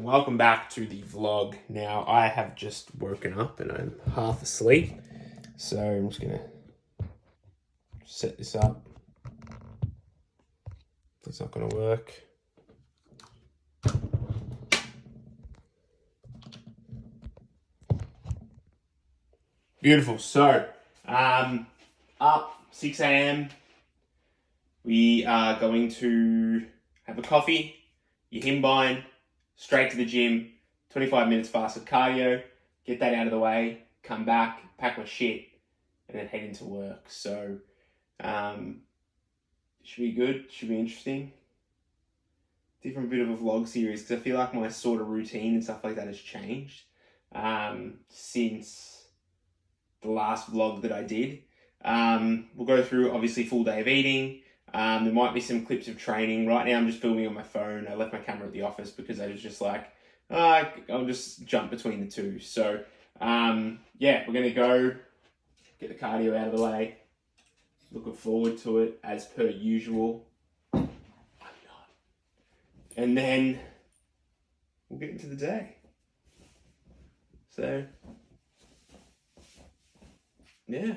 welcome back to the vlog. Now, I have just woken up and I'm half asleep, so I'm just gonna set this up. It's not gonna work. Beautiful. So, up 6 a.m. We are going to have a coffee, your himbine, straight to the gym, 25 minutes fasted cardio, get that out of the way, come back, pack my shit, and then head into work. So, should be good, should be interesting. Different bit of a vlog series, because I feel like my sort of routine and stuff like that has changed since the last vlog that I did. We'll go through, obviously, full day of eating. There might be some clips of training. Right now I'm just filming on my phone. I left my camera at the office because I was just like, I'll just jump between the two. So, yeah, we're going to go get the cardio out of the way. Looking forward to it as per usual. I'm not. And then we'll get into the day. So, yeah.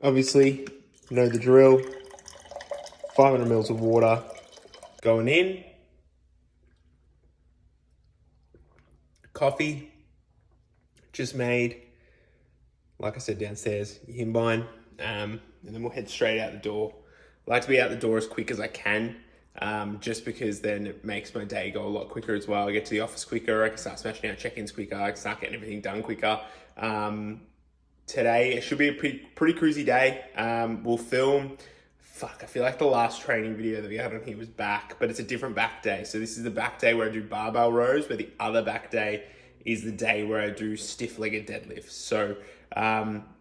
Obviously, you know the drill. 500 mils of water going in. Coffee just made. Like I said, downstairs, your himbine. And then we'll head straight out the door. I like to be out the door as quick as I can, just because then it makes my day go a lot quicker as well. I get to the office quicker. I can start smashing out check-ins quicker. I can start getting everything done quicker. Today, it should be a pretty cruisy day. We'll film. I feel like the last training video that we had on here was back, but it's a different back day. So this is the back day where I do barbell rows, where the other back day is the day where I do stiff-legged deadlifts. So,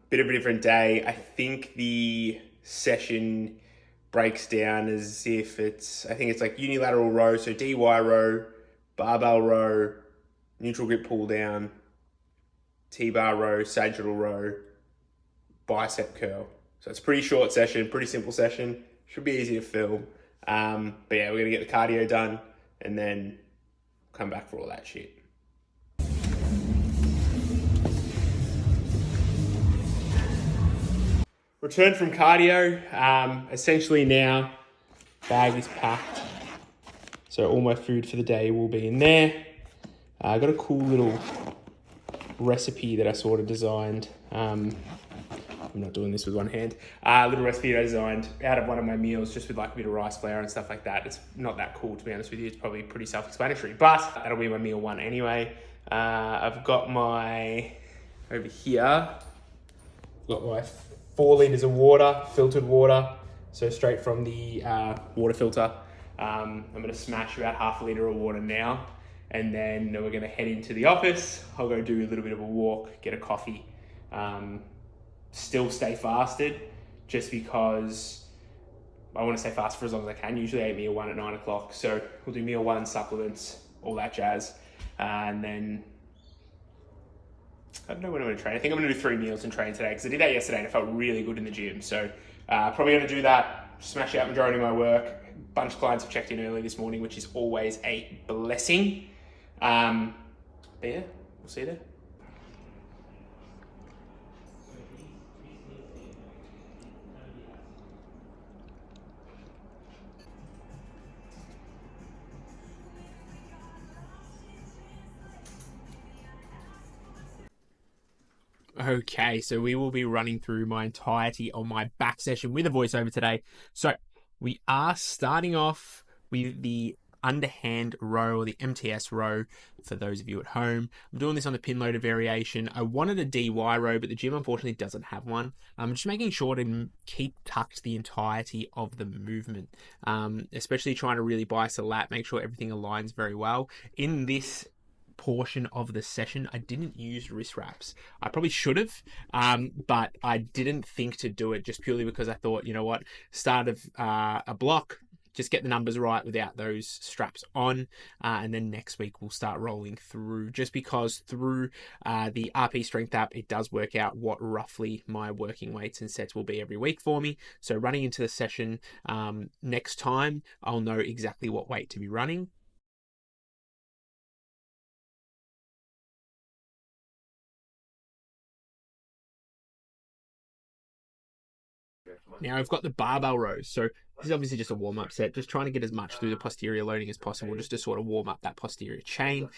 bit of a different day. I think the session breaks down as if I think it's like unilateral row, so DY row, barbell row, neutral grip pull down, T-bar row, sagittal row, bicep curl. So it's a pretty short session, pretty simple session. Should be easy to film. But yeah, we're gonna get the cardio done and then come back for all that shit. Returned from cardio. Essentially now, bag is packed. So all my food for the day will be in there. I got a cool little recipe that I sort of designed. I'm not doing this with one hand. Little recipe that I designed out of one of my meals, just with like a bit of rice flour and stuff like that. It's not that cool, to be honest with you. It's probably pretty self-explanatory, but that'll be my meal one anyway. I've got over here, got my 4 liters of water, filtered water. So straight from the water filter. I'm gonna smash about half a liter of water now. And then we're gonna head into the office. I'll go do a little bit of a walk, get a coffee. Still stay fasted, just because I want to stay fasted for as long as I can. Usually I eat meal 1 at 9 o'clock. So we'll do meal 1, supplements, all that jazz. And then, I don't know when I'm going to train. I think I'm going to do 3 meals and train today, because I did that yesterday and it felt really good in the gym. So probably going to do that, smash out majority of my work. A bunch of clients have checked in early this morning, which is always a blessing. But yeah, we'll see you there. Okay, so we will be running through my entirety on my back session with a voiceover today. So we are starting off with the underhand row, or the MTS row, for those of you at home. I'm doing this on the pin loader variation. I wanted a DY row, but the gym unfortunately doesn't have one. I'm just making sure to keep tucked the entirety of the movement, especially trying to really bias a lat, make sure everything aligns very well. In this portion of the session, I didn't use wrist wraps. I probably should have, but I didn't think to do it, just purely because I thought, you know what, start of a block, just get the numbers right without those straps on, and then next week we'll start rolling through, just because through the RP Strength app, it does work out what roughly my working weights and sets will be every week for me. So running into the session next time, I'll know exactly what weight to be running. Now I've got the barbell rows. So this is obviously just a warm-up set, just trying to get as much through the posterior loading as possible, just to sort of warm up that posterior chain.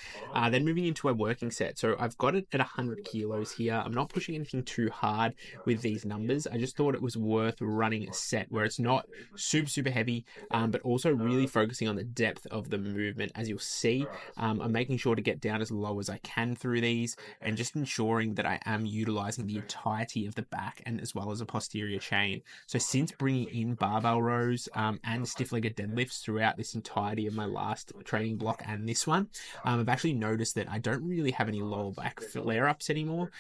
Then moving into a working set. So I've got it at 100 kilos here. I'm not pushing anything too hard with these numbers. I just thought it was worth running a set where it's not super heavy, but also really focusing on the depth of the movement. As you'll see, I'm making sure to get down as low as I can through these, and just ensuring that I am utilizing the entirety of the back and as well as a posterior chain. So since bringing in barbell rows and stiff-legged deadlifts throughout this entirety of my last training block and this one, I've actually noticed that I don't really have any lower back flare-ups anymore.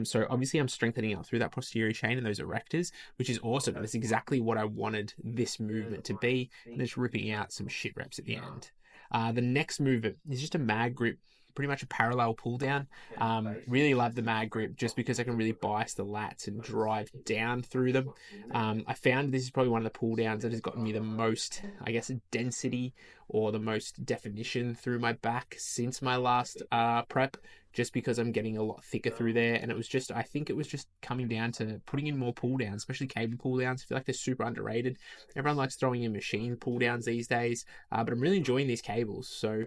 So obviously I'm strengthening up through that posterior chain and those erectors, which is awesome. That's exactly what I wanted this movement to be, and just ripping out some shit reps at the end. The next movement is just a mag grip, pretty much a parallel pull down. Really love the mag grip just because I can really bias the lats and drive down through them. I found this is probably one of the pull downs that has gotten me the most, I guess, density or the most definition through my back since my last prep, just because I'm getting a lot thicker through there. And I think it was just coming down to putting in more pull downs, especially cable pull downs. I feel like they're super underrated. Everyone likes throwing in machine pull downs these days, but I'm really enjoying these cables. So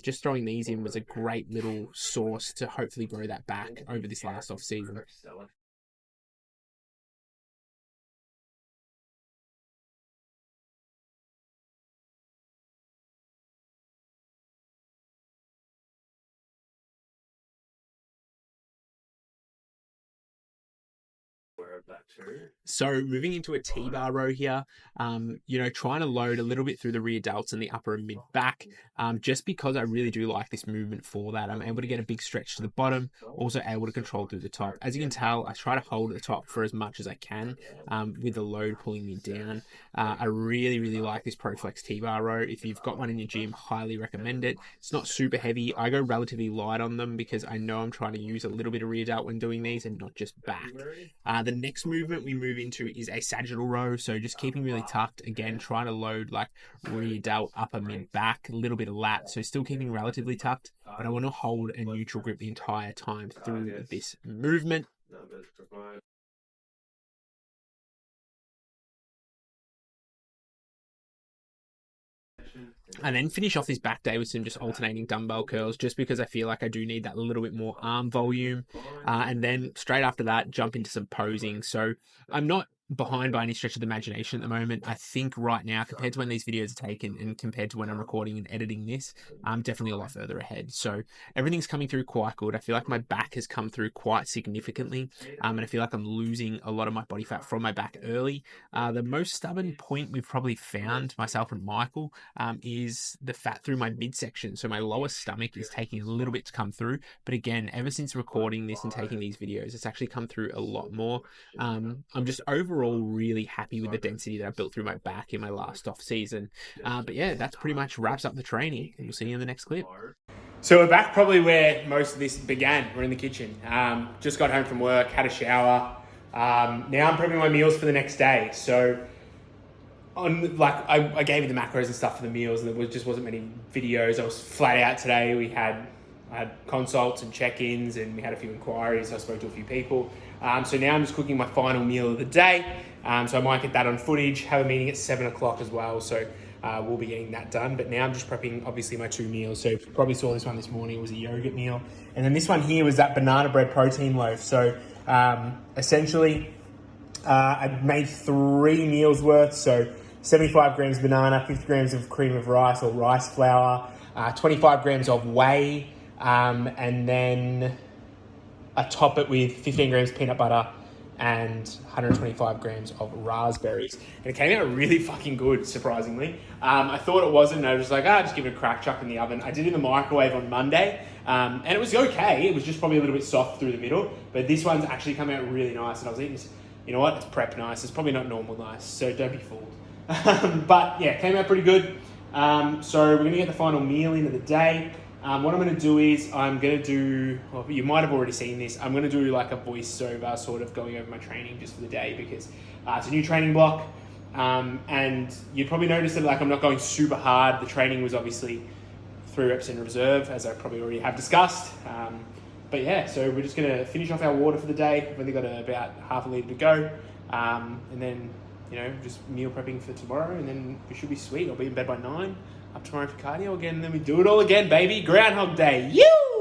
just throwing these in was a great little source to hopefully grow that back over this last off season. So moving into a T-bar row here, trying to load a little bit through the rear delts and the upper and mid back, just because I really do like this movement for that. I'm able to get a big stretch to the bottom, also able to control through the top. As you can tell, I try to hold at the top for as much as I can, with the load pulling me down. I really like this ProFlex T-bar row. If you've got one in your gym, highly recommend it. It's not super heavy. I go relatively light on them because I know I'm trying to use a little bit of rear delt when doing these and not just back. The next movement we move into is a sagittal row, so just keeping really tucked. Again, trying to load like rear delt, upper mid back, a little bit of lat, so still keeping relatively tucked, but I want to hold a neutral grip the entire time through this movement. And then finish off this back day with some just alternating dumbbell curls, just because I feel like I do need that little bit more arm volume. And then straight after that, jump into some posing. So I'm not behind by any stretch of the imagination at the moment. I think right now, compared to when these videos are taken and compared to when I'm recording and editing this, I'm definitely a lot further ahead. So everything's coming through quite good. I feel like my back has come through quite significantly, and I feel like I'm losing a lot of my body fat from my back early. The most stubborn point we've probably found, myself and Michael, is the fat through my midsection. So my lower stomach is taking a little bit to come through, but again, ever since recording this and taking these videos, it's actually come through a lot more. I'm just overall really happy with the density that I built through my back in my last off season. But yeah, that's pretty much wraps up the training, and we'll see you in the next clip. So we're back probably where most of this began. We're in the kitchen. Just got home from work, had a shower. Now I'm prepping my meals for the next day. So I gave you the macros and stuff for the meals, and there just wasn't many videos. I was flat out today. I had consults and check-ins, and we had a few inquiries. I spoke to a few people. So now I'm just cooking my final meal of the day. So I might get that on footage, have a meeting at 7 o'clock as well. So we'll be getting that done. But now I'm just prepping, obviously, my 2 meals. So you probably saw this one this morning. It was a yogurt meal. And then this one here was that banana bread protein loaf. So essentially, I made 3 meals worth. So 75 grams of banana, 50 grams of cream of rice or rice flour, 25 grams of whey, and then I top it with 15 grams of peanut butter and 125 grams of raspberries. And it came out really fucking good, surprisingly. I thought it wasn't, and I was like, just give it a crack, chuck in the oven. I did it in the microwave on Monday, and it was okay. It was just probably a little bit soft through the middle, but this one's actually come out really nice, and I was eating this, you know what, it's prep nice. It's probably not normal nice, so don't be fooled. But yeah, came out pretty good. So we're gonna get the final meal in of the day. What I'm gonna do is well, you might have already seen this. I'm gonna do like a voiceover sort of going over my training just for the day, because it's a new training block. And you probably noticed that like I'm not going super hard. The training was obviously 3 reps in reserve, as I probably already have discussed. But yeah, so we're just gonna finish off our water for the day. We've only got about half a litre to go. And then just meal prepping for tomorrow, and then we should be sweet. I'll be in bed by 9, up tomorrow for cardio again, and then we do it all again, baby. Groundhog Day. You!